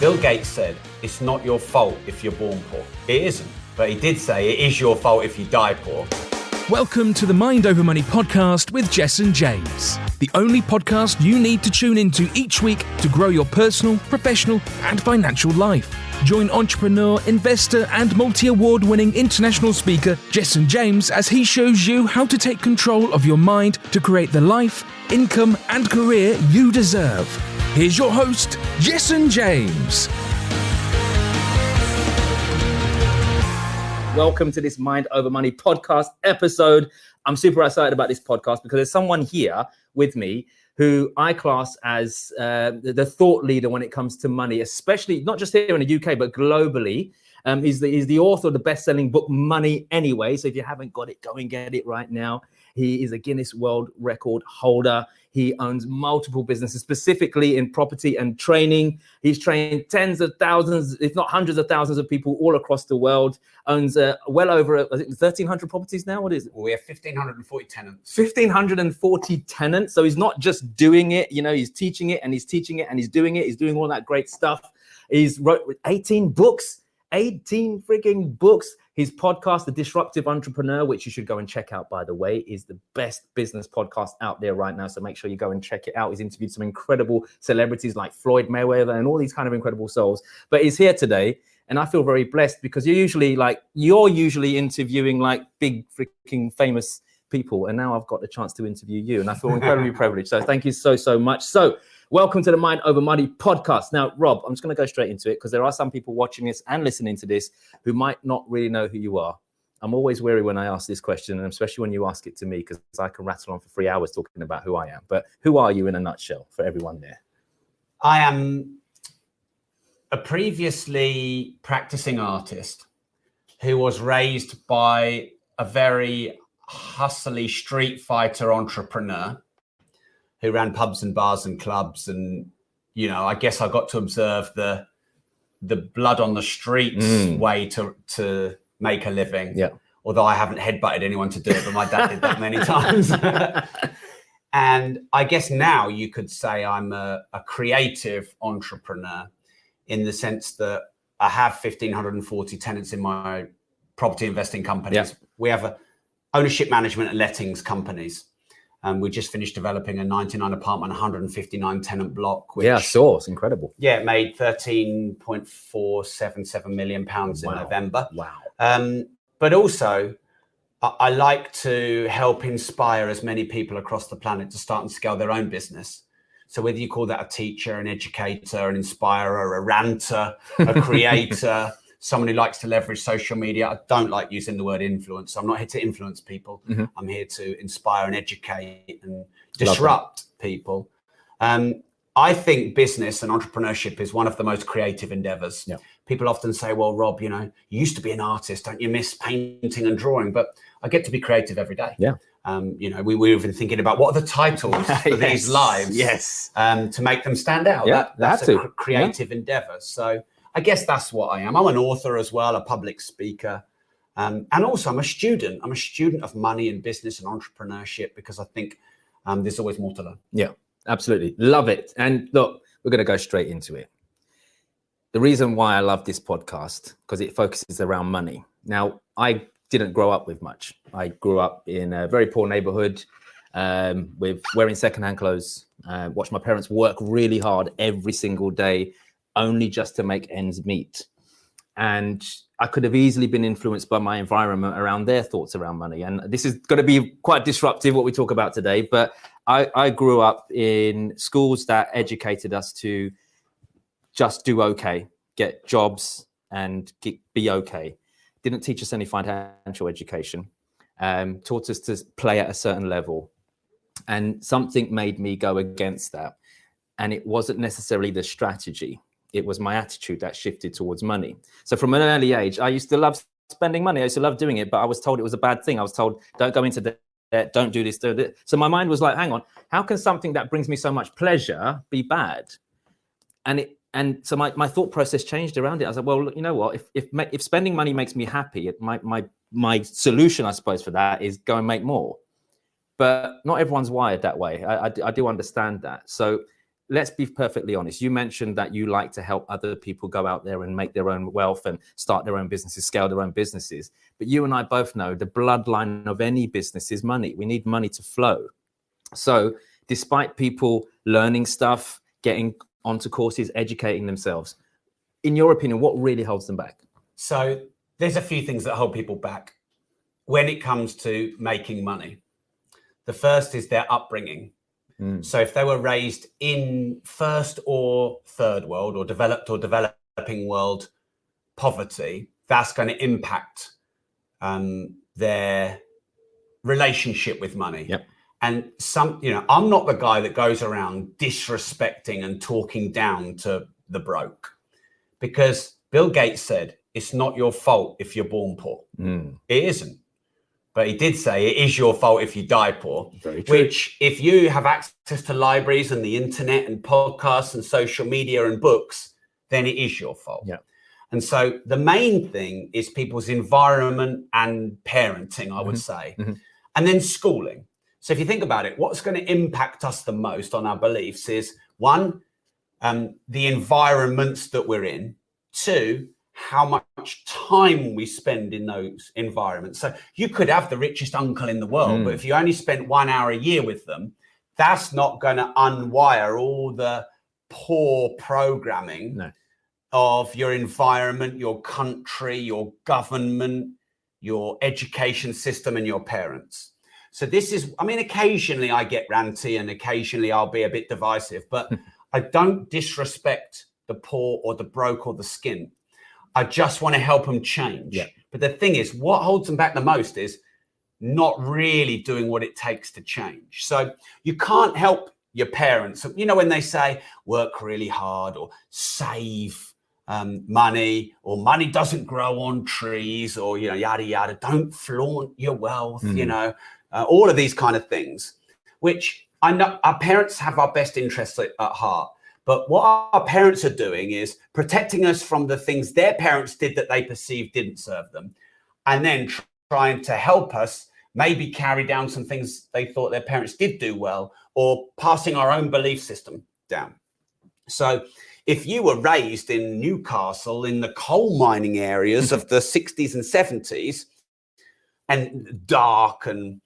Bill Gates said, it's not your fault if you're born poor. It isn't. But he did say it is your fault if you die poor. Welcome to the Mind Over Money podcast with Jessen James, the only podcast you need to tune into each week to grow your personal, professional, and financial life. Join entrepreneur, investor, and multi-award-winning international speaker Jessen James as he shows you how to take control of your mind to create the life, income, and career you deserve. Here's your host, Jessen James. Welcome to this Mind Over Money podcast episode. I'm super excited about this podcast because there's someone here with me who I class as the thought leader when it comes to money, especially not just here in the UK, but globally. He's the author of the best-selling book, Money Anyway. So if you haven't got it, go and get it right now. He is a Guinness World Record holder. He owns multiple businesses, specifically in property and training. He's trained tens of thousands, if not hundreds of thousands of people all across the world. Owns well over, I think, 1,300 properties now. What is it? Well, we have 1,540 tenants. 1,540 tenants. So he's not just doing it, he's teaching it and he's teaching it and he's doing it. He's doing all that great stuff. He's wrote 18 books, 18 freaking books. His podcast, The Disruptive Entrepreneur, which you should go and check out, by the way, is the best business podcast out there right now. So make sure you go and check it out. He's interviewed some incredible celebrities like Floyd Mayweather and all these kind of incredible souls. But he's here today, and I feel very blessed because you're usually interviewing like big freaking famous people, and now I've got the chance to interview you, and I feel incredibly privileged. So thank you so much. So welcome to the Mind Over Money podcast. Now, Rob, I'm just going to go straight into it because there are some people watching this and listening to this who might not really know who you are. I'm always wary when I ask this question, and especially when you ask it to me, because I can rattle on for 3 hours talking about who I am. But who are you in a nutshell for everyone there? I am a previously practicing artist who was raised by a very hustly street fighter entrepreneur who ran pubs and bars and clubs. And, I guess I got to observe the blood on the streets way to make a living. Yeah. Although I haven't headbutted anyone to do it, but my dad did that many times. And I guess now you could say I'm a creative entrepreneur in the sense that I have 1,540 tenants in my property investing companies. Yeah. We have ownership management and lettings companies. We just finished developing a 99 apartment, 159 tenant block. Which, I saw. It's incredible. Yeah, it made £13.477 million in November. Wow. But also, I like to help inspire as many people across the planet to start and scale their own business. So whether you call that a teacher, an educator, an inspirer, a ranter, a creator, someone who likes to leverage social media. I don't like using the word influence. I'm not here to influence people. Mm-hmm. I'm here to inspire and educate and disrupt people. I think business and entrepreneurship is one of the most creative endeavors. Yeah. People often say, well, Rob, you used to be an artist. Don't you miss painting and drawing? But I get to be creative every day. Yeah. We were even thinking about what are the titles for these lives to make them stand out. Yeah, that's a creative endeavor. So I guess that's what I am. I'm an author as well, a public speaker. And also I'm a student. I'm a student of money and business and entrepreneurship because I think there's always more to learn. Yeah, absolutely. Love it. And look, we're going to go straight into it. The reason why I love this podcast, because it focuses around money. Now, I didn't grow up with much. I grew up in a very poor neighborhood with wearing secondhand clothes, watched my parents work really hard every single day, only just to make ends meet. And I could have easily been influenced by my environment around their thoughts around money. And this is going to be quite disruptive, what we talk about today. But I grew up in schools that educated us to just do okay, get jobs and be okay. Didn't teach us any financial education, taught us to play at a certain level. And something made me go against that. And it wasn't necessarily the strategy. It was my attitude that shifted towards money. So from an early age, I used to love spending money. I used to love doing it, but I was told it was a bad thing. I was told, don't go into debt, don't do this, do that. So my mind was like, hang on, how can something that brings me so much pleasure be bad? And so my thought process changed around it. I was like, well, you know what? If spending money makes me happy, my solution, I suppose, for that is go and make more. But not everyone's wired that way. I do understand that. So let's be perfectly honest. You mentioned that you like to help other people go out there and make their own wealth and start their own businesses, scale their own businesses. But you and I both know the bloodline of any business is money. We need money to flow. So despite people learning stuff, getting onto courses, educating themselves, in your opinion, what really holds them back? So there's a few things that hold people back when it comes to making money. The first is their upbringing. So if they were raised in first or third world or developed or developing world poverty, that's going to impact their relationship with money. Yep. And I'm not the guy that goes around disrespecting and talking down to the broke, because Bill Gates said, it's not your fault if you're born poor. It isn't. But he did say it is your fault if you die poor. Very true. Which, if you have access to libraries and the internet and podcasts and social media and books, then it is your fault. Yeah. And so the main thing is people's environment and parenting, I would say, and then schooling. So if you think about it, what's going to impact us the most on our beliefs is, one, the environments that we're in. Two, how much time we spend in those environments. So you could have the richest uncle in the world, but if you only spent 1 hour a year with them, that's not going to unwire all the poor programming of your environment, your country, your government, your education system, and your parents. So this is, occasionally I get ranty and occasionally I'll be a bit divisive, but I don't disrespect the poor or the broke or the skint. I just want to help them change. Yeah. But the thing is, what holds them back the most is not really doing what it takes to change. So you can't help your parents. When they say work really hard or save money, or money doesn't grow on trees, or, yada, yada, don't flaunt your wealth, all of these kind of things, which I know our parents have our best interests at heart. But what our parents are doing is protecting us from the things their parents did that they perceived didn't serve them, and then trying to help us maybe carry down some things they thought their parents did do well, or passing our own belief system down. So if you were raised in Newcastle in the coal mining areas of the 60s and 70s, and dark and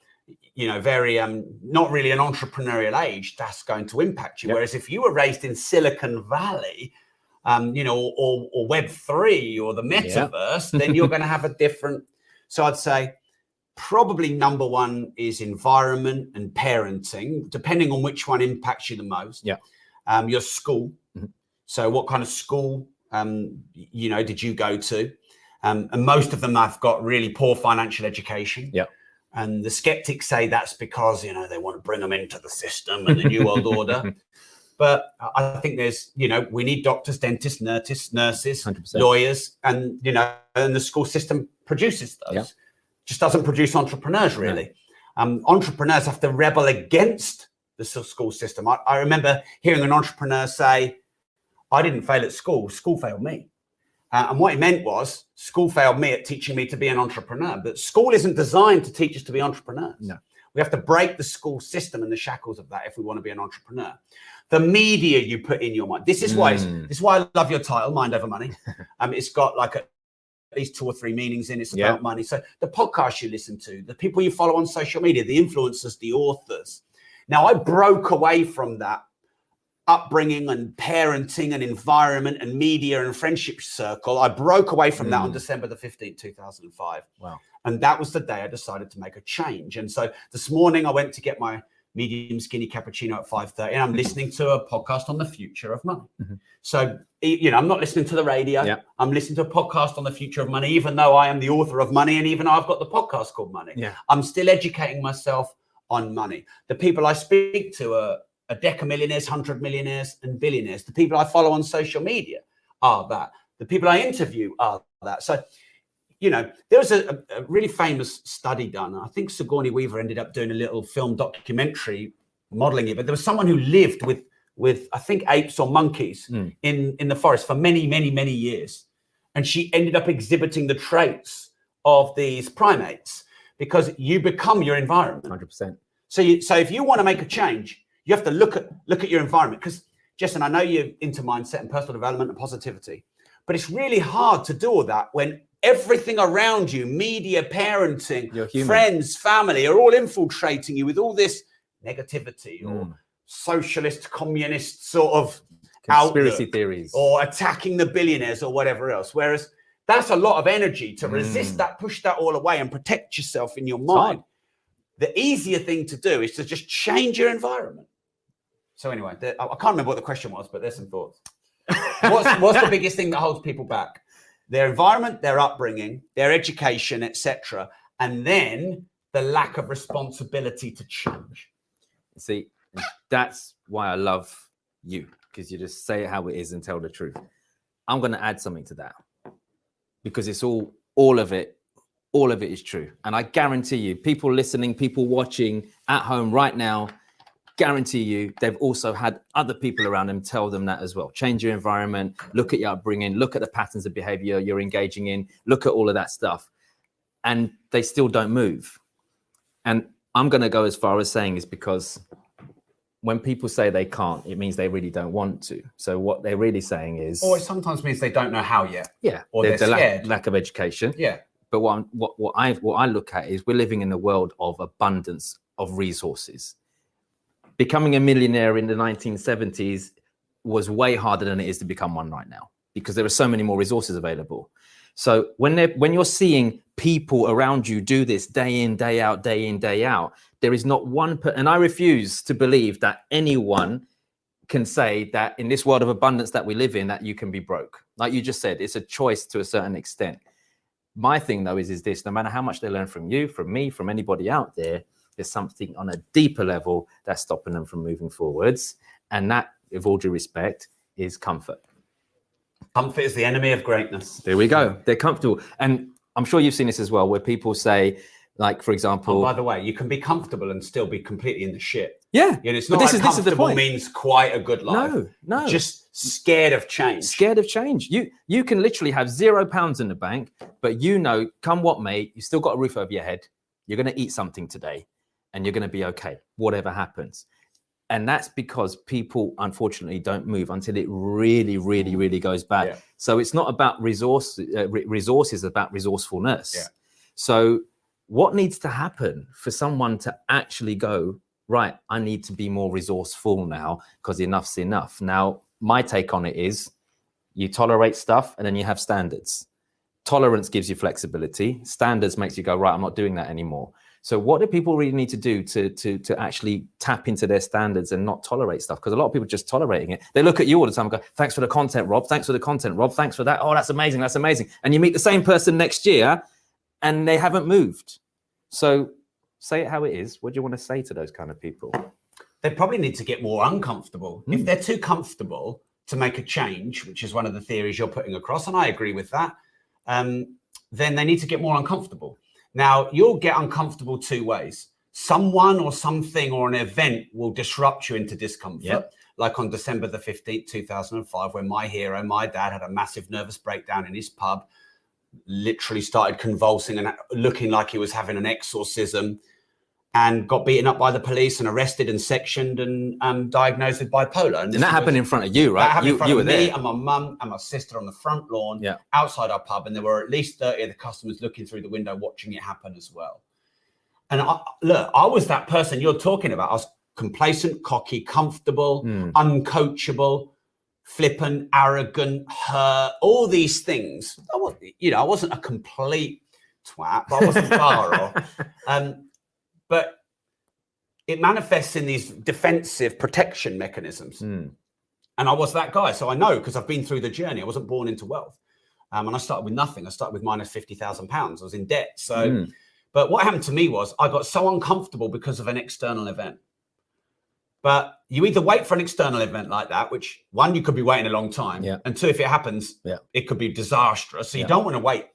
very not really an entrepreneurial age, that's going to impact you. Yep. Whereas if you were raised in Silicon Valley, or Web3 or the metaverse, then you're going to have a different. So I'd say probably number one is environment and parenting, depending on which one impacts you the most. Yeah. Your school. So what kind of school, did you go to? And most of them have got really poor financial education. Yeah. And the skeptics say that's because, they want to bring them into the system and the new world order. But I think there's, we need doctors, dentists, nurses, 100%. Lawyers, and, and the school system produces those. Yeah. Just doesn't produce entrepreneurs, really. No. Entrepreneurs have to rebel against the school system. I remember hearing an entrepreneur say, I didn't fail at school failed me. And what he meant was, school failed me at teaching me to be an entrepreneur. But school isn't designed to teach us to be entrepreneurs. No. We have to break the school system and the shackles of that if we want to be an entrepreneur. The media you put in your mind. This is why I love your title, Mind Over Money. It's got like at least 2 or 3 meanings in it. It's about money. So the podcasts you listen to, the people you follow on social media, the influencers, the authors. Now, I broke away from that upbringing and parenting and environment and media and friendship circle. I broke away from that on December the 15th, 2005. Wow. And that was the day I decided to make a change. And so this morning I went to get my medium skinny cappuccino at 5:30 and I'm listening to a podcast on the future of money. So, I'm not listening to the radio. Yeah. I'm listening to a podcast on the future of money, even though I am the author of Money and even though I've got the podcast called Money. Yeah. I'm still educating myself on money. The people I speak to are a deck of millionaires, 100 millionaires and billionaires. The people I follow on social media are that. The people I interview are that. So, there was a really famous study done. I think Sigourney Weaver ended up doing a little film documentary modeling it, but there was someone who lived with I think apes or monkeys in the forest for many, many, many years. And she ended up exhibiting the traits of these primates because you become your environment. 100%. So if you want to make a change, you have to look at your environment, because Jessen, I know you're into mindset and personal development and positivity, but it's really hard to do all that when everything around you, media, parenting, friends, family, are all infiltrating you with all this negativity or socialist, communist sort of conspiracy outlook, theories, or attacking the billionaires or whatever else. Whereas that's a lot of energy to resist that, push that all away and protect yourself in your mind. The easier thing to do is to just change your environment. So anyway, I can't remember what the question was, but there's some thoughts. What's the biggest thing that holds people back? Their environment, their upbringing, their education, etc., and then the lack of responsibility to change. See, that's why I love you, because you just say it how it is and tell the truth. I'm going to add something to that, because it's all of it is true. And I guarantee you, people listening, people watching at home right now, guarantee you they've also had other people around them tell them that as well. Change your environment, look at your upbringing, look at the patterns of behavior you're engaging in, look at all of that stuff, and they still don't move. And I'm going to go as far as saying is because when people say they can't, it means they really don't want to. So what they're really saying is, or it sometimes means they don't know how yet. Yeah, or they're scared. Lack of education. Yeah. But what I look at is we're living in a world of abundance of resources. Becoming a millionaire in the 1970s was way harder than it is to become one right now, because there are so many more resources available. So when you're seeing people around you do this day in, day out, there is not one, and I refuse to believe that anyone can say that in this world of abundance that we live in, that you can be broke. Like you just said, it's a choice to a certain extent. My thing though is this: no matter how much they learn from you, from me, from anybody out there, there's something on a deeper level that's stopping them from moving forwards. And that, with all due respect, is comfort. Comfort is the enemy of greatness. There we go. They're comfortable. And I'm sure you've seen this as well, where people say, like, for example... Oh, by the way, you can be comfortable and still be completely in the shit. Yeah. You know, it's not like this is the point. Means quite a good life. No. Just scared of change. Scared of change. You can literally have £0 in the bank, but you know, come what may, you still got a roof over your head. You're going to eat something today. And you're going to be okay, whatever happens. And that's because people, unfortunately, don't move until it really, really, really goes bad. Yeah. So it's not about resources, about resourcefulness. Yeah. So what needs to happen for someone to actually go, right, I need to be more resourceful now because enough's enough. Now, my take on it is you tolerate stuff and then you have standards. Tolerance gives you flexibility. Standards makes you go, right, I'm not doing that anymore. So what do people really need to do to actually tap into their standards and not tolerate stuff? Because a lot of people are just tolerating it. They look at you all the time and go, thanks for the content, Rob. Thanks for the content, Rob. Thanks for that. Oh, that's amazing. That's amazing. And you meet the same person next year and they haven't moved. So say it how it is. What do you want to say to those kind of people? They probably need to get more uncomfortable. If they're too comfortable to make a change, which is one of the theories you're putting across, and I agree with that, then they need to get more uncomfortable. Now, you'll get uncomfortable two ways. Someone or something or an event will disrupt you into discomfort. Yep. Like on December the 15th, 2005, when my hero, my dad, had a massive nervous breakdown in his pub, literally started convulsing and looking like he was having an exorcism, and got beaten up by the police and arrested and sectioned and diagnosed with bipolar. And that happened in front of you, right? That happened in front of me there. And my mum and my sister on the front lawn outside our pub. And there were at least 30 of the customers looking through the window watching it happen as well. And I was that person you're talking about. I was complacent, cocky, comfortable, uncoachable, flippant, arrogant, hurt, all these things. I wasn't a complete twat, but I wasn't far off. But it manifests in these defensive protection mechanisms. And I was that guy. So I know, because I've been through the journey. I wasn't born into wealth. And I started with nothing. I started with minus £50,000. I was in debt. So, but what happened to me was I got so uncomfortable because of an external event. But you either wait for an external event like that, which one, you could be waiting a long time. And two, if it happens, it could be disastrous. So you don't want to wait.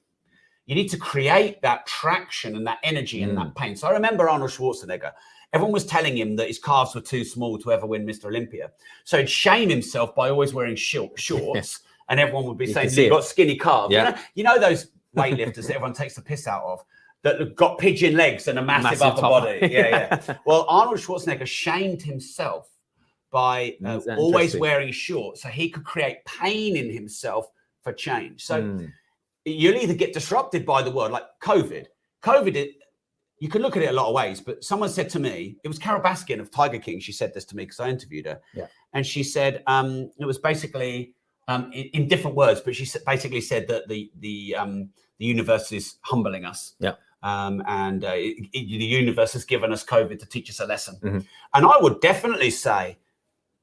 You need to create that traction and that energy and that pain. So I remember Arnold Schwarzenegger. Everyone was telling him that his calves were too small to ever win Mr. Olympia. So he'd shame himself by always wearing shorts. And everyone would be saying, you've got skinny calves. You know those weightlifters that everyone takes the piss out of, that got pigeon legs and a massive upper body. Well, Arnold Schwarzenegger shamed himself by That's always interesting. wearing shorts, so he could create pain in himself for change. So you'll either get disrupted by the world, like COVID. You can look at it a lot of ways, but someone said to me, it was Carol Baskin of Tiger King. She said this to me because I interviewed her. Yeah. And she said, it was basically in different words, but she basically said that the universe is humbling us. Yeah. And the universe has given us COVID to teach us a lesson. Mm-hmm. And I would definitely say,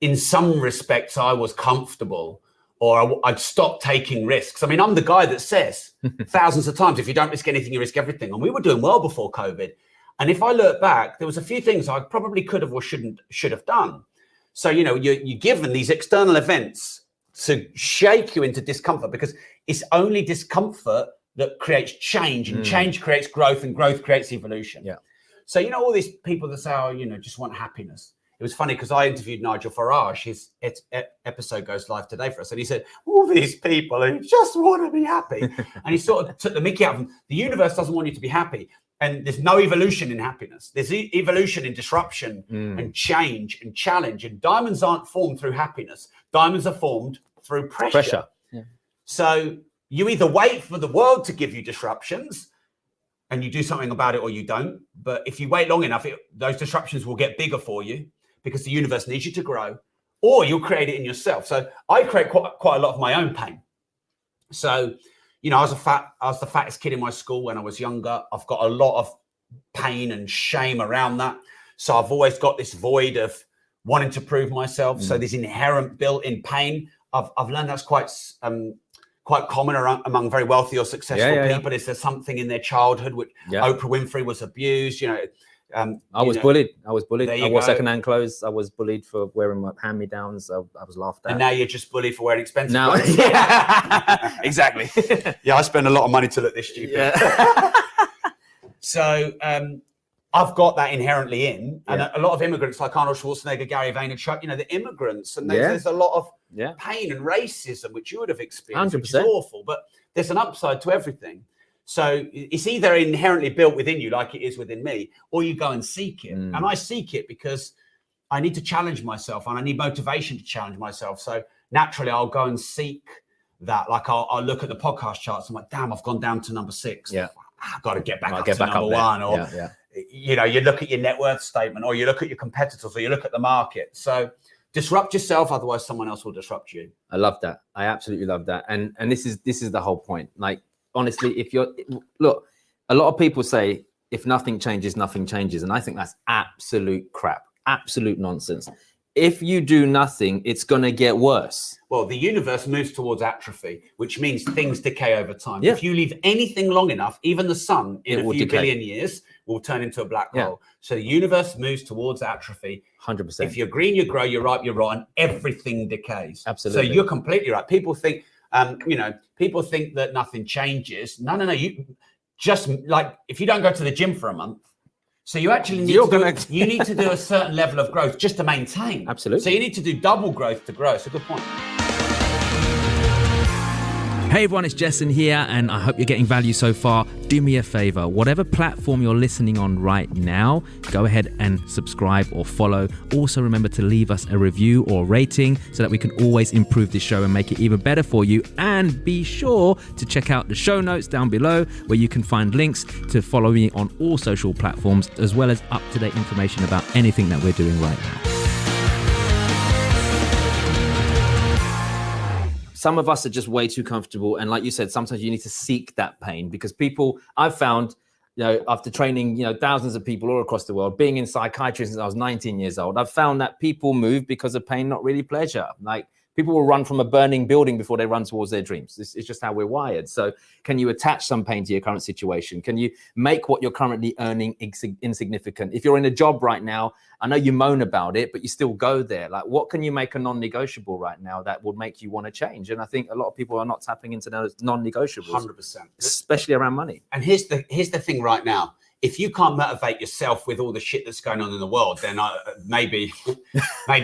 in some respects, I was comfortable, or I'd stopped taking risks. I mean, I'm the guy that says thousands of times, if you don't risk anything, you risk everything. And we were doing well before COVID. And if I look back, there was a few things I probably could have or should have done. So, you know, you're given these external events to shake you into discomfort, because it's only discomfort that creates change, and change creates growth, and growth creates evolution. Yeah. So, you know, all these people that say, oh, you know, just want happiness. It was funny because I interviewed Nigel Farage. His episode goes live today for us. And he said, all these people who just want to be happy. And he sort of took the mickey out of them. The universe doesn't want you to be happy. And there's no evolution in happiness. There's evolution in disruption and change and challenge. And diamonds aren't formed through happiness. Diamonds are formed through pressure. Yeah. So you either wait for the world to give you disruptions and you do something about it, or you don't. But if you wait long enough, those disruptions will get bigger for you, because the universe needs you to grow, or you'll create it in yourself. So I create quite a lot of my own pain. So, you know, I was the fattest kid in my school when I was younger. I've got a lot of pain and shame around that. So I've always got this void of wanting to prove myself. So this inherent built-in pain, I've learned that's quite common among very wealthy or successful people. Is there something in their childhood which Oprah Winfrey was abused, you know? I was bullied. I wore go. secondhand clothes. I was bullied for wearing my hand-me-downs. I was laughed at. And now you're just bullied for wearing expensive now, clothes. Exactly. Yeah, I spend a lot of money to look this stupid. Yeah. So I've got that inherently in. And a lot of immigrants like Arnold Schwarzenegger, Gary Vaynerchuk, you know, the immigrants. And there's a lot of pain and racism, which you would have experienced, 100%. which is awful. But there's an upside to everything. So it's either inherently built within you, like it is within me, or you go and seek it. And I seek it because I need to challenge myself, and I need motivation to challenge myself. So naturally, I'll go and seek that. Like I'll look at the podcast charts. I'm like, damn, I've gone down to number 6. Yeah, I've got to get back up to number 1. Or you know, you look at your net worth statement, or you look at your competitors, or you look at the market. So disrupt yourself, otherwise someone else will disrupt you. I love that. I absolutely love that. And this is the whole point. Like, honestly, look, a lot of people say, if nothing changes, nothing changes. And I think that's absolute crap, absolute nonsense. If you do nothing, it's going to get worse. Well, the universe moves towards atrophy, which means things decay over time. Yeah. If you leave anything long enough, even the sun in a few decay. billion years will turn into a black hole. So the universe moves towards atrophy. 100%. If you're green, you grow, you're ripe, you're rotten, everything decays. Absolutely. So you're completely right. People think, people think that nothing changes. No. You just, like, if you don't go to the gym for a month, so you actually need you need to do a certain level of growth just to maintain. Absolutely. So you need to do double growth to grow. It's a good point. Hey everyone, it's Jessen here, and I hope you're getting value so far. Do me a favor, whatever platform you're listening on right now, go ahead and subscribe or follow. Also remember to leave us a review or rating so that we can always improve this show and make it even better for you. And be sure to check out the show notes down below, where you can find links to follow me on all social platforms, as well as up-to-date information about anything that we're doing right now. Some of us are just way too comfortable. And like you said, sometimes you need to seek that pain, because I've found, you know, after training, you know, thousands of people all across the world, being in psychiatry since I was 19 years old, I've found that people move because of pain, not really pleasure. Like, people will run from a burning building before they run towards their dreams. This is just how we're wired. So can you attach some pain to your current situation? Can you make what you're currently earning insignificant? If you're in a job right now, I know you moan about it, but you still go there. Like, what can you make a non-negotiable right now that would make you want to change? And I think a lot of people are not tapping into those non-negotiables. 100%. Especially around money. And here's the thing right now. If you can't motivate yourself with all the shit that's going on in the world, then maybe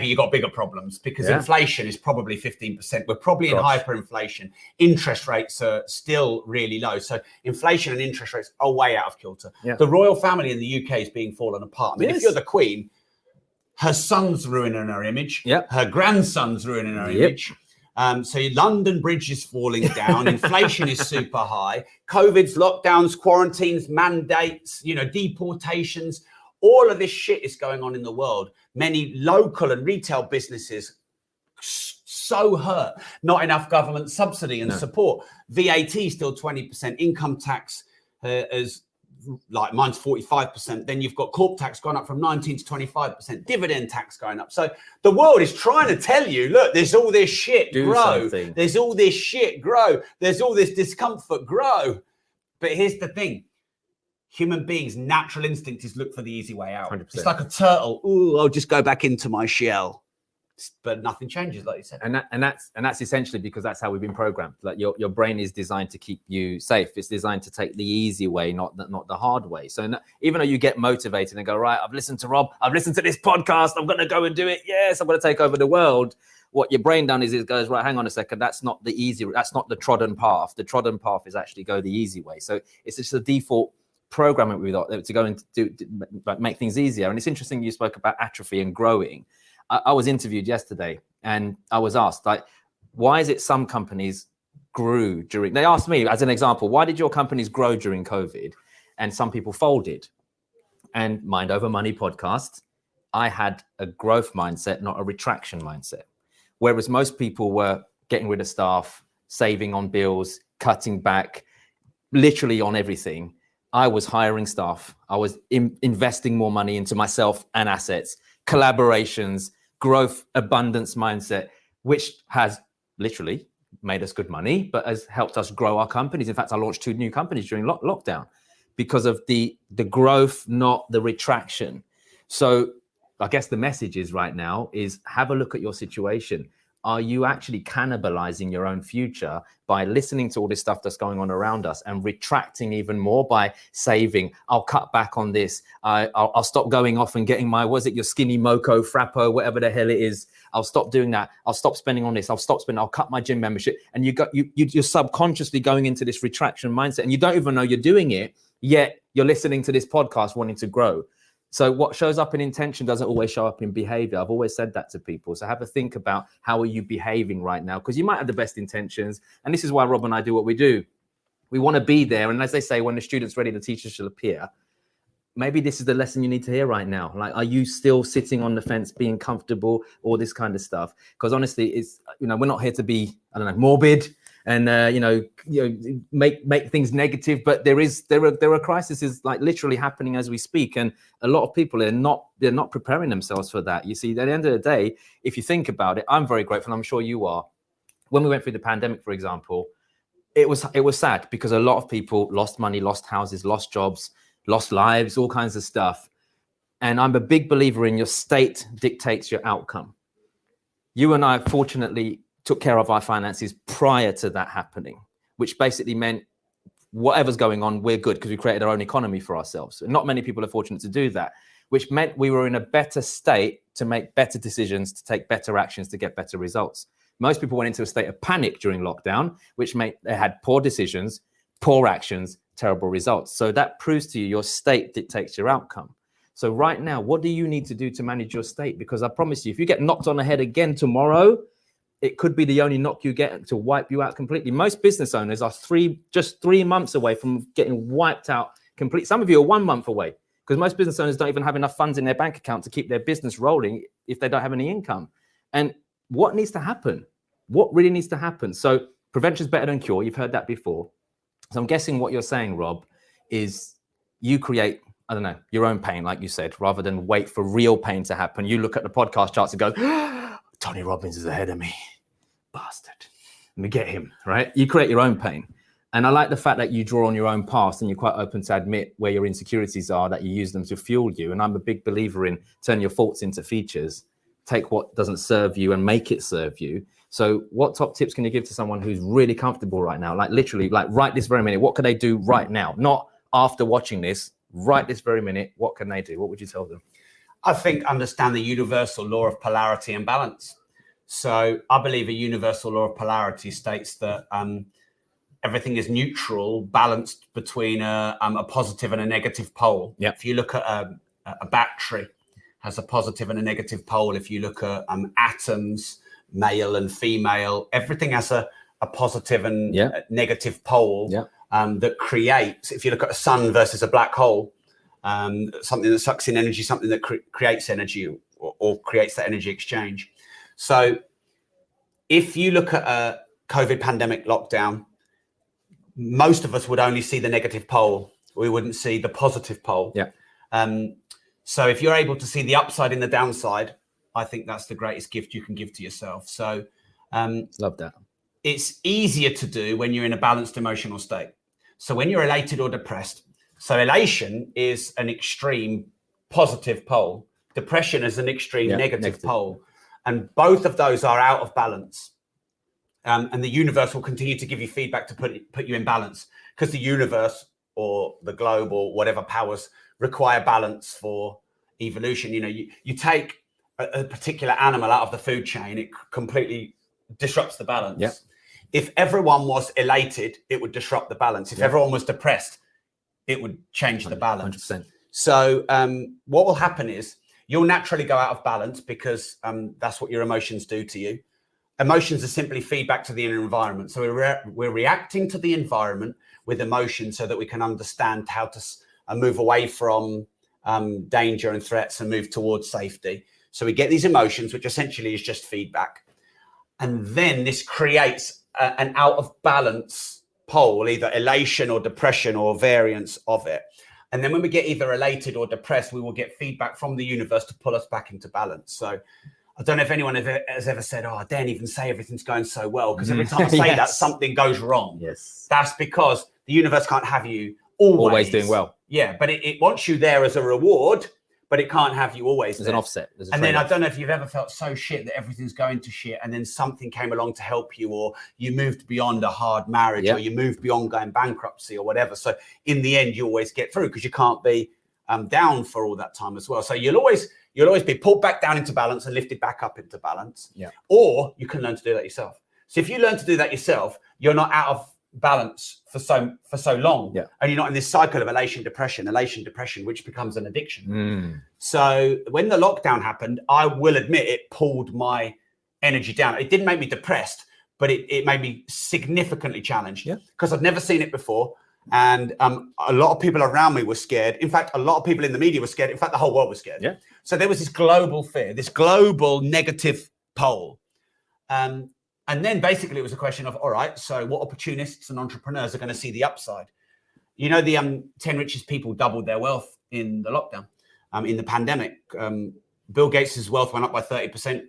you got bigger problems, because inflation is probably 15%. We're probably in hyperinflation. Interest rates are still really low. So inflation and interest rates are way out of kilter. Yeah. The royal family in the UK is being fallen apart. I mean, if you're the Queen, Her son's ruining her image. Yep. Her grandson's ruining her image. So London Bridge is falling down. Inflation is super high. COVID's, lockdowns, quarantines, mandates, deportations. All of this shit is going on in the world. Many local and retail businesses so hurt. Not enough government subsidy and support. VAT still 20%. Income tax is like mine's 45%. Then you've got corp tax going up from 19 to 25%. Dividend tax going up. So the world is trying to tell you, look, there's all this shit, grow. There's all this shit, grow. There's all this discomfort, grow. But here's the thing. Human beings' natural instinct is look for the easy way out. 100%. It's like a turtle. Ooh, I'll just go back into my shell. But nothing changes, like you said. And that's essentially because that's how we've been programmed. Like your brain is designed to keep you safe. It's designed to take the easy way, not the hard way. So even though you get motivated and go, right, I've listened to Rob, I've listened to this podcast, I'm going to go and do it. Yes, I'm going to take over the world. What your brain done is it goes, right, hang on a second. That's not the easy. That's not the trodden path. The trodden path is actually go the easy way. So it's just a default programming we've got to go and do make things easier. And it's interesting you spoke about atrophy and growing. I was interviewed yesterday and I was asked, like, why is it some companies grew during, they asked me as an example, why did your companies grow during COVID and some people folded? And Mind Over Money podcast, I had a growth mindset, not a retraction mindset. Whereas most people were getting rid of staff, saving on bills, cutting back, literally on everything. I was hiring staff. I was investing more money into myself and assets, collaborations, growth, abundance mindset, which has literally made us good money, but has helped us grow our companies. In fact, I launched 2 new companies during lockdown because of the growth, not the retraction. So I guess the message is right now is have a look at your situation. Are you actually cannibalizing your own future by listening to all this stuff that's going on around us and retracting even more by saving? I'll cut back on this. I'll stop going off and getting your skinny moco, frappo, whatever the hell it is. I'll stop doing that. I'll stop spending on this. I'll cut my gym membership. And you're subconsciously going into this retraction mindset and you don't even know you're doing it, yet you're listening to this podcast wanting to grow. So what shows up in intention doesn't always show up in behavior. I've always said that to people. So have a think about how are you behaving right now? Because you might have the best intentions. And this is why Rob and I do what we do. We want to be there. And as they say, when the student's ready, the teacher shall appear. Maybe this is the lesson you need to hear right now. Like, are you still sitting on the fence, being comfortable, all this kind of stuff? Because honestly, it's, we're not here to be, morbid and, make things negative, but there are crises like literally happening as we speak. And a lot of people they're not preparing themselves for that. You see, at the end of the day, if you think about it, I'm very grateful. I'm sure you are. When we went through the pandemic, for example, it was sad because a lot of people lost money, lost houses, lost jobs, lost lives, all kinds of stuff. And I'm a big believer in your state dictates your outcome. You and I, fortunately, took care of our finances prior to that happening, which basically meant whatever's going on, we're good because we created our own economy for ourselves. And not many people are fortunate to do that, which meant we were in a better state to make better decisions, to take better actions, to get better results. Most people went into a state of panic during lockdown, which meant they had poor decisions, poor actions, terrible results. So that proves to you your state dictates your outcome. So right now, what do you need to do to manage your state? Because I promise you, if you get knocked on the head again tomorrow, it could be the only knock you get to wipe you out completely. Most business owners are just 3 months away from getting wiped out completely. Some of you are 1 month away because most business owners don't even have enough funds in their bank account to keep their business rolling if they don't have any income. And what needs to happen? What really needs to happen? So prevention is better than cure. You've heard that before. So I'm guessing what you're saying, Rob, is you create, your own pain, like you said, rather than wait for real pain to happen. You look at the podcast charts and go, Tony Robbins is ahead of me. Bastard. Let me get him, right? You create your own pain. And I like the fact that you draw on your own past and you're quite open to admit where your insecurities are, that you use them to fuel you. And I'm a big believer in turn your faults into features, take what doesn't serve you and make it serve you. So what top tips can you give to someone who's really comfortable right now? Like literally, like right this very minute, what can they do right now? Not after watching this, right this very minute, what can they do? What would you tell them? I think understand the universal law of polarity and balance. So I believe a universal law of polarity states that everything is neutral, balanced between a positive and a negative pole. Yep. If you look at a battery, has a positive and a negative pole. If you look at atoms, male and female, everything has a positive and a negative pole that creates, if you look at a sun versus a black hole, something that sucks in energy, something that creates energy or creates that energy exchange. So if you look at a COVID pandemic lockdown, most of us would only see the negative pole. We wouldn't see the positive pole. So if you're able to see the upside in the downside, I think that's the greatest gift you can give to yourself. So love that. It's easier to do when you're in a balanced emotional state. So when you're elated or depressed, so elation is an extreme positive pole. Depression is an extreme negative pole. And both of those are out of balance. And the universe will continue to give you feedback to put you in balance, because the universe or the globe or whatever powers require balance for evolution. You know, you take a particular animal out of the food chain, it completely disrupts the balance. If everyone was elated, it would disrupt the balance. If everyone was depressed, it would change the balance. 100%. So what will happen is you'll naturally go out of balance, because that's what your emotions do to you. Emotions are simply feedback to the inner environment. So we're reacting to the environment with emotion so that we can understand how to move away from danger and threats and move towards safety. So we get these emotions, which essentially is just feedback. And then this creates an out of balance pole, either elation or depression or variance of it. And then when we get either elated or depressed, we will get feedback from the universe to pull us back into balance. So I don't know if anyone has ever said, oh, I daren't even say everything's going so well, because every time I say that, something goes wrong. That's because the universe can't have you always doing well. Yeah, but it wants you there as a reward, but it can't have you always. There's an offset. And then I don't know if you've ever felt so shit that everything's going to shit, and then something came along to help you, or you moved beyond a hard marriage, or you moved beyond going bankruptcy or whatever. So in the end, you always get through, because you can't be down for all that time as well. So you'll always be pulled back down into balance and lifted back up into balance. Or you can learn to do that yourself. So if you learn to do that yourself, you're not out of balance for so long, and you're not in this cycle of elation depression, which becomes an addiction. So when the lockdown happened, I will admit it pulled my energy down. It didn't make me depressed, but it made me significantly challenged, because I'd never seen it before. And a lot of people around me were scared. In fact, a lot of people in the media were scared. In fact, the whole world was scared. So there was this global fear, this global negative pole. And then basically it was a question of, all right, so what opportunists and entrepreneurs are going to see the upside? You know, the 10 richest people doubled their wealth in the lockdown, in the pandemic. Bill Gates' wealth went up by 30%.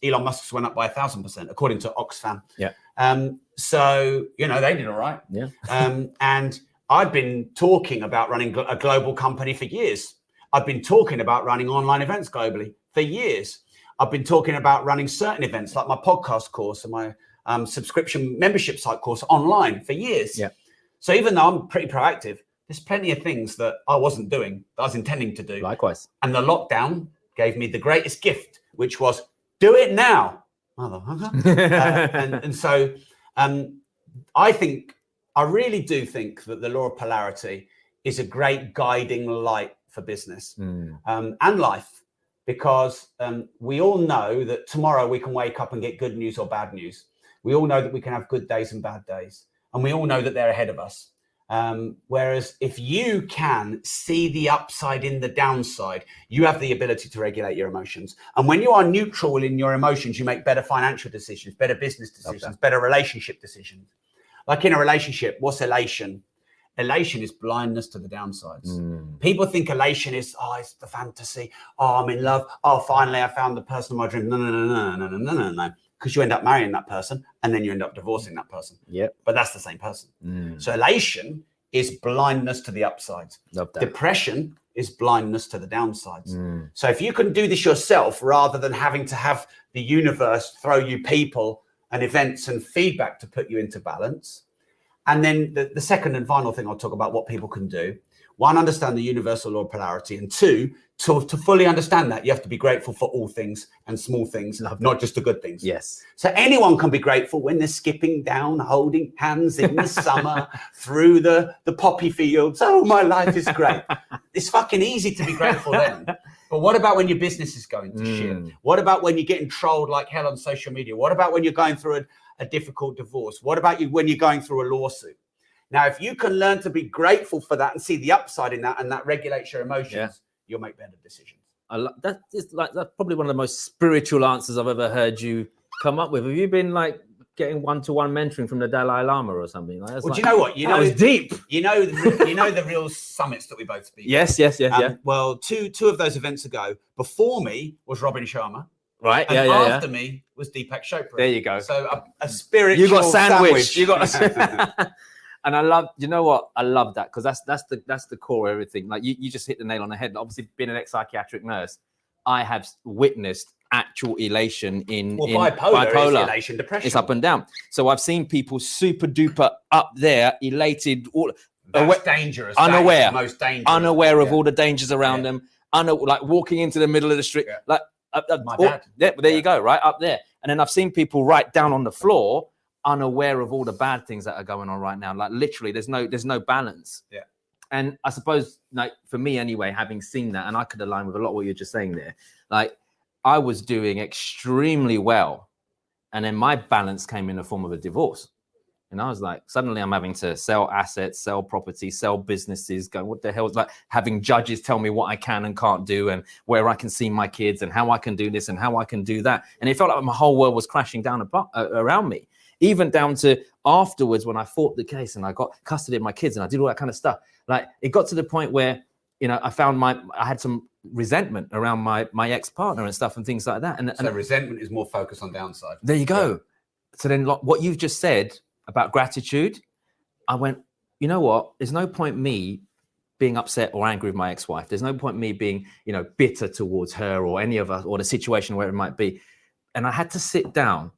Elon Musk's went up by 1,000%, according to Oxfam. So, you know, they did all right. And I've been talking about running a global company for years. I've been talking about running online events globally for years. I've been talking about running certain events like my podcast course and my subscription membership site course online for years. So even though I'm pretty proactive, there's plenty of things that I wasn't doing, that I was intending to do. Likewise. And the lockdown gave me the greatest gift, which was do it now, motherfucker. And so I really do think that the law of polarity is a great guiding light for business and life. Because we all know that tomorrow we can wake up and get good news or bad news. We all know that we can have good days and bad days. And we all know that they're ahead of us. Whereas if you can see the upside in the downside, you have the ability to regulate your emotions. And when you are neutral in your emotions, you make better financial decisions, better business decisions, better relationship decisions. Like in a relationship, what's elation? Elation is blindness to the downsides. People think elation is, oh, it's the fantasy. Oh, I'm in love. Oh, finally, I found the person of my dream. No. Because you end up marrying that person and then you end up divorcing that person. But that's the same person. So elation is blindness to the upsides. Depression is blindness to the downsides. So if you can do this yourself, rather than having to have the universe throw you people and events and feedback to put you into balance. And then the second and final thing I'll talk about what people can do. One, understand the universal law of polarity. And two, to fully understand that, you have to be grateful for all things and small things, not just the good things. So anyone can be grateful when they're skipping down, holding hands in the summer through the poppy fields. Oh, my life is great. It's fucking easy to be grateful then. But what about when your business is going to shit? What about when you're getting trolled like hell on social media? What about when you're going through a difficult divorce? What about when you're going through a lawsuit? Now, if you can learn to be grateful for that and see the upside in that, and that regulates your emotions, you'll make better decisions. That's probably one of the most spiritual answers I've ever heard you come up with. Have you been like getting one-to-one mentoring from the Dalai Lama or something? Like, well, do you know what? That was deep. You know the real summits that we both speak. Yes. Well, two of those events ago, before me was Robin Sharma. Right. And after me was Deepak Chopra. There you go. So a spiritual you got sandwich. You got. And I love, you know what? I love that, because that's the core of everything. Like you just hit the nail on the head. Obviously, being an ex-psychiatric nurse, I have witnessed actual elation in bipolar elation, depression. It's up and down. So I've seen people super duper up there, elated, dangerous, unaware, most dangerous, unaware of all the dangers around them, like walking into the middle of the street, like there you go, right up there. And then I've seen people right down on the floor, unaware of all the bad things that are going on right now. Like literally, there's no balance. Yeah. And I suppose, like for me anyway, having seen that, and I could align with a lot of what you're just saying there. Like I was doing extremely well, and then my balance came in the form of a divorce. And I was like, suddenly I'm having to sell assets, sell property, sell businesses, going, what the hell? It's like having judges tell me what I can and can't do, and where I can see my kids, and how I can do this and how I can do that. And it felt like my whole world was crashing down around me. Even down to afterwards when I fought the case and I got custody of my kids and I did all that kind of stuff. Like it got to the point where, you know, I found I had some resentment around my ex-partner and stuff and things like that. And resentment is more focused on downside. There you go. Yeah. So then what you've just said about gratitude, I went, you know what? There's no point me being upset or angry with my ex-wife. There's no point me being, you know, bitter towards her or any of us or the situation where it might be. And I had to sit down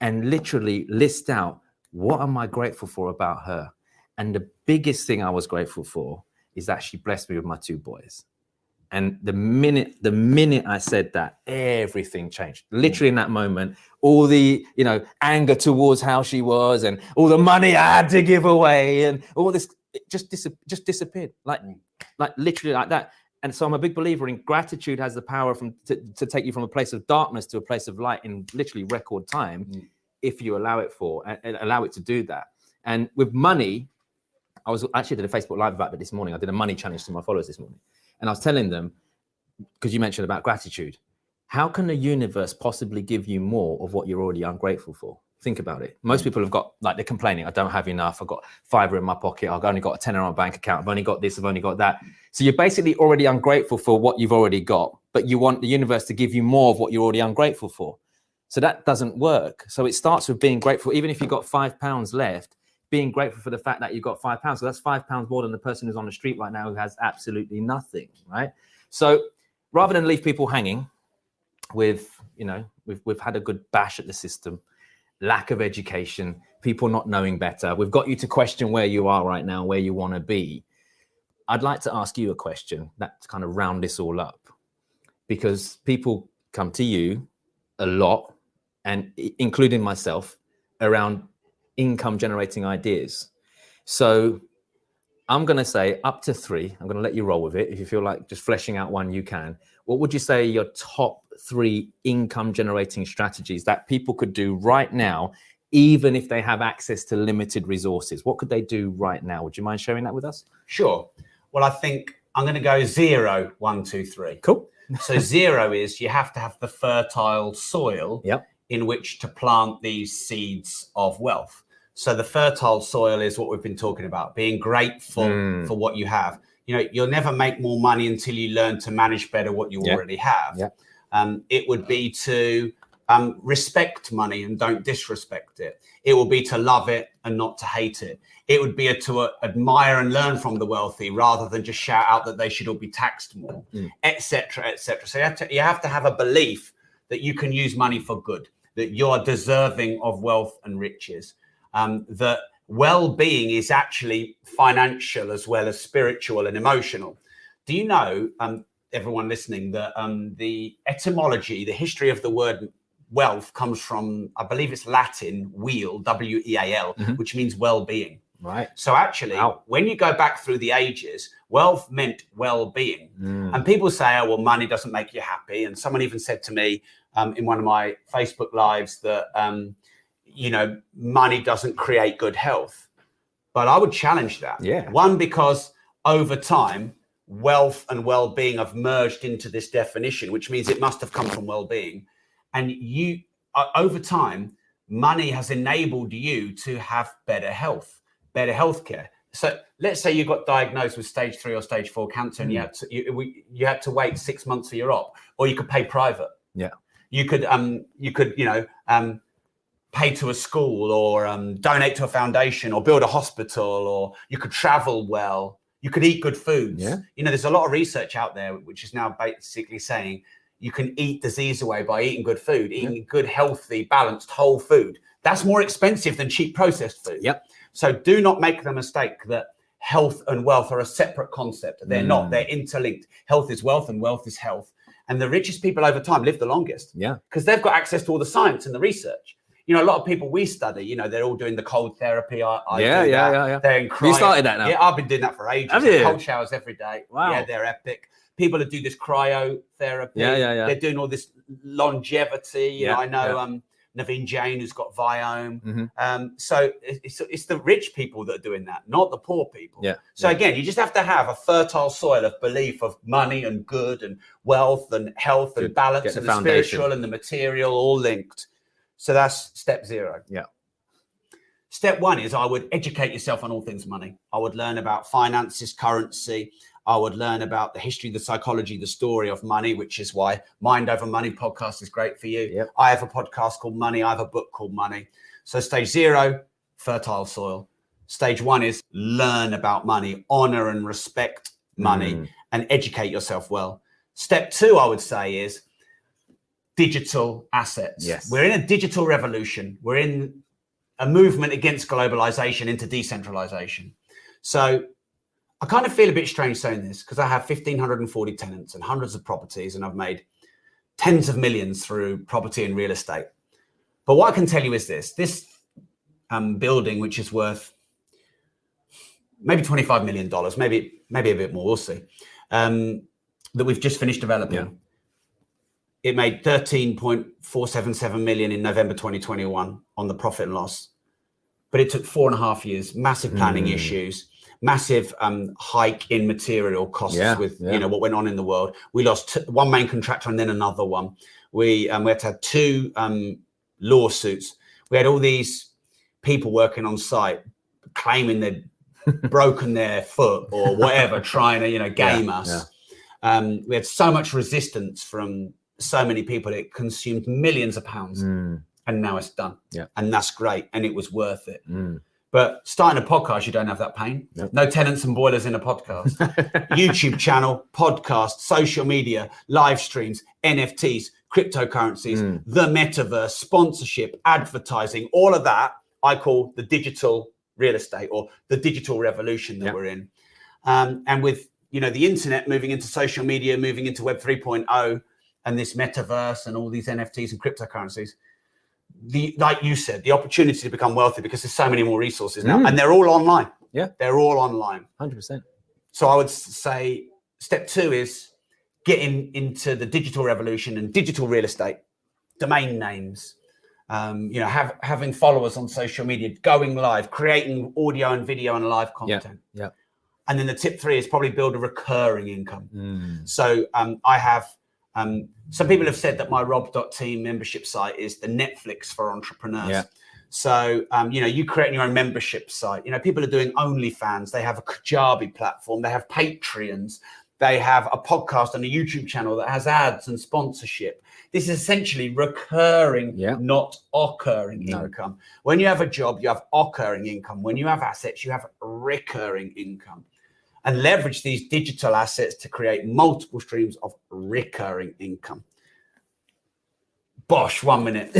and literally list out, what am I grateful for about her? And the biggest thing I was grateful for is that she blessed me with my 2 boys. And the minute I said that, everything changed. Literally in that moment, all the, you know, anger towards how she was and all the money I had to give away and all this, it just disappeared. Like literally like that. And so I'm a big believer in gratitude has the power to take you from a place of darkness to a place of light in literally record time, if you allow it and allow it to do that. And with money, I was actually did a Facebook Live about it this morning. I did a money challenge to my followers this morning. And I was telling them, because you mentioned about gratitude, how can the universe possibly give you more of what you're already ungrateful for? Think about it. Most people have got, like, they're complaining, I don't have enough. I've got £5 in my pocket. I've only got a tenner on my bank account. I've only got this. I've only got that. So you're basically already ungrateful for what you've already got, but you want the universe to give you more of what you're already ungrateful for. So that doesn't work. So it starts with being grateful. Even if you've got £5 left, being grateful for the fact that you've got £5. So that's £5 more than the person who's on the street right now who has absolutely nothing, right? So rather than leave people hanging with, you know, we've had a good bash at the system, lack of education, people not knowing better. We've got you to question where you are right now, where you want to be. I'd like to ask you a question that kind of round this all up, because people come to you a lot, and including myself, around income generating ideas. So I'm going to say up to 3. I'm going to let you roll with it. If you feel like just fleshing out one, you can. What would you say your top 3 income generating strategies that people could do right now, even if they have access to limited resources? What could they do right now? Would you mind sharing that with us? Sure. Well, I think I'm going to go 0, 1, 2, 3. Cool. So 0 is you have to have the fertile soil in which to plant these seeds of wealth. So the fertile soil is what we've been talking about, being grateful for what you have. You know, you'll never make more money until you learn to manage better what you already have. It would be to respect money and don't disrespect it. It will be to love it and not to hate it. It would be to admire and learn from the wealthy rather than just shout out that they should all be taxed more, etc., etc. So you have to have a belief that you can use money for good, that you're deserving of wealth and riches, that well-being is actually financial as well as spiritual and emotional. Do you know, everyone listening, that the etymology, the history of the word wealth comes from, I believe it's Latin, weal, W-E-A-L, which means well-being. Right. So actually, when you go back through the ages, wealth meant well-being. And people say, oh, well, money doesn't make you happy. And someone even said to me in one of my Facebook lives that, money doesn't create good health. But I would challenge that. Yeah. One, because over time, wealth and well-being have merged into this definition, which means it must have come from well-being. And you, over time, money has enabled you to have better health, better healthcare. So let's say you got diagnosed with stage 3 or stage 4 cancer, and you had to wait 6 months for your op, or you could pay private. Yeah. You could pay to a school, or donate to a foundation, or build a hospital, or you could travel well. You could eat good foods. Yeah. There's a lot of research out there which is now basically saying you can eat disease away by eating good food, eating good, healthy, balanced, whole food. That's more expensive than cheap processed food. Yep. So do not make the mistake that health and wealth are a separate concept. They're not. They're interlinked. Health is wealth and wealth is health. And the richest people over time live the longest. Yeah. Because they've got access to all the science and the research. A lot of people we study, they're all doing the cold therapy. I do that. They're in cryo. You started that now? Yeah, I've been doing that for ages. Have you? Cold showers every day. Wow. Yeah, they're epic. People that do this cryotherapy. Yeah. They're doing all this longevity. I know Naveen Jain, who's got Viome. So it's the rich people that are doing that, not the poor people. Yeah. So again, you just have to have a fertile soil of belief of money and good and wealth and health and balance and the spiritual and the material all linked. So that's step 0. Yeah. Step 1 is I would educate yourself on all things money. I would learn about finances, currency. I would learn about the history, the psychology, the story of money, which is why Mind Over Money podcast is great for you. Yep. I have a podcast called Money. I have a book called Money. So stage 0, fertile soil. Stage 1 is learn about money, honor and respect money, and educate yourself well. Step 2, I would say, is digital assets. Yes. We're in a digital revolution. We're in a movement against globalization into decentralization. So I kind of feel a bit strange saying this because I have 1,540 tenants and hundreds of properties, and I've made tens of millions through property and real estate. But what I can tell you is this building, which is worth maybe $25 million, maybe a bit more, we'll see, that we've just finished developing. Yeah. It made 13.477 million in November 2021 on the profit and loss, but it took 4.5 years, massive planning issues, massive hike in material costs with what went on in the world. We lost one main contractor and then another one. We had to have 2 lawsuits. We had all these people working on site claiming they'd broken their foot or whatever, trying to game us. We had so much resistance from so many people. It consumed millions of pounds, and now it's done. And that's great, and it was worth it. But starting a podcast, you don't have that pain. No tenants and boilers in a podcast. YouTube channel, podcast, social media, live streams, NFTs, cryptocurrencies, the metaverse, sponsorship, advertising, all of that I call the digital real estate or the digital revolution that we're in. And with the internet moving into social media, moving into Web 3.0, and this metaverse and all these NFTs and cryptocurrencies, like you said, the opportunity to become wealthy because there's so many more resources now, and they're all online. They're all online. 100%. So I would say step 2 is getting into the digital revolution and digital real estate, domain names, having followers on social media, going live, creating audio and video and live content. And then the tip 3 is probably build a recurring income. So I have some people have said that my rob.team membership site is the Netflix for entrepreneurs. So, you create your own membership site. People are doing OnlyFans. They have a Kajabi platform. They have Patreons. They have a podcast and a YouTube channel that has ads and sponsorship. This is essentially recurring, not occurring income. When you have a job, you have occurring income. When you have assets, you have recurring income. And leverage these digital assets to create multiple streams of recurring income. Bosh, 1 minute.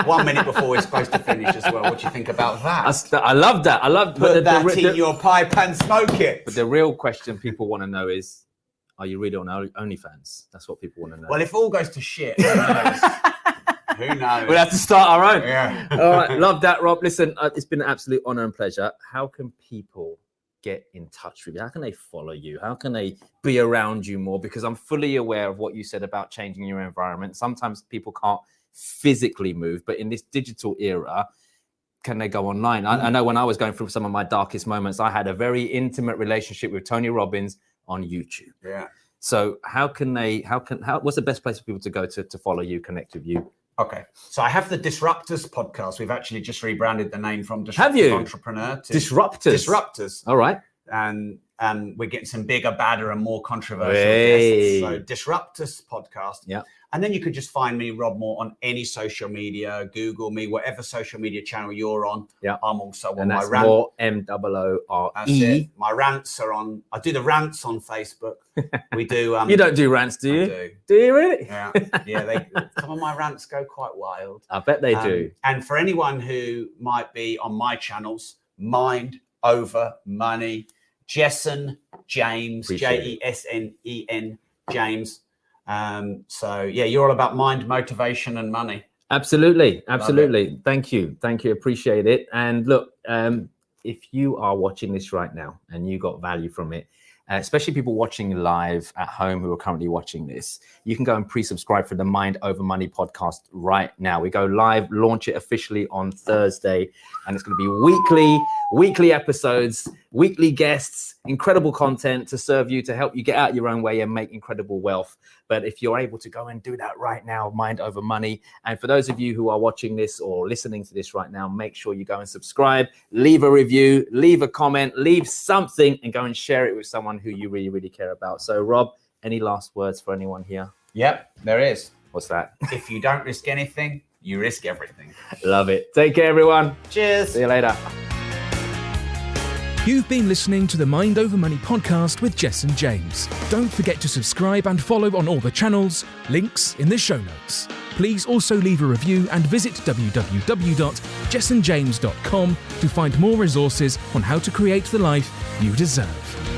1 minute before we're supposed to finish as well. What do you think about that? I love that. I love put that in your pipe and smoke it. But the real question people want to know is, are you really on OnlyFans? That's what people want to know. Well, if all goes to shit, who knows? Who knows? We'll have to start our own. Yeah. All right. Love that, Rob. Listen, it's been an absolute honor and pleasure. How can people get in touch with you? How can they follow you? How can they be around you more? Because I'm fully aware of what you said about changing your environment. Sometimes people can't physically move, but in this digital era, can they go online? I know when I was going through some of my darkest moments, I had a very intimate relationship with Tony Robbins on YouTube. Yeah. So what's the best place for people to go to follow you, connect with you? Okay. So I have the Disruptors podcast. We've actually just rebranded the name from Have you? Entrepreneur to Disruptors. Disruptors. All right. And we're getting some bigger, badder, and more controversial Hey. guests. So Disruptors podcast. Yeah. And then you could just find me, Rob Moore, on any social media. Google me, whatever social media channel you're on. Yeah. I'm also on And my that's rant. more That's MOORE. it. My rants are on. I do the rants on Facebook. We do. You don't do rants, do you? I do. Do you really? Yeah. Some of my rants go quite wild. I bet they do. And for anyone who might be on my channels, Mind Over Money, Jessen James, Jessen James. So yeah, you're all about mind, motivation, and money. Absolutely. Thank you. Appreciate it. And look, if you are watching this right now and you got value from it, especially people watching live at home who are currently watching this, you can go and pre-subscribe for the Mind Over Money podcast right now. We go live, launch it officially on Thursday, and it's going to be weekly episodes, weekly guests, incredible content to serve you, to help you get out your own way and make incredible wealth. But if you're able to go and do that right now, Mind Over Money. And for those of you who are watching this or listening to this right now, make sure you go and subscribe, leave a review, leave a comment, leave something, and go and share it with someone who you really, really care about. So Rob, any last words for anyone here? Yep, there is. What's that? If you don't risk anything, you risk everything. Love it. Take care, everyone. Cheers. See you later. You've been listening to the Mind Over Money podcast with Jessen James. Don't forget to subscribe and follow on all the channels, links in the show notes. Please also leave a review and visit www.jessenjames.com to find more resources on how to create the life you deserve.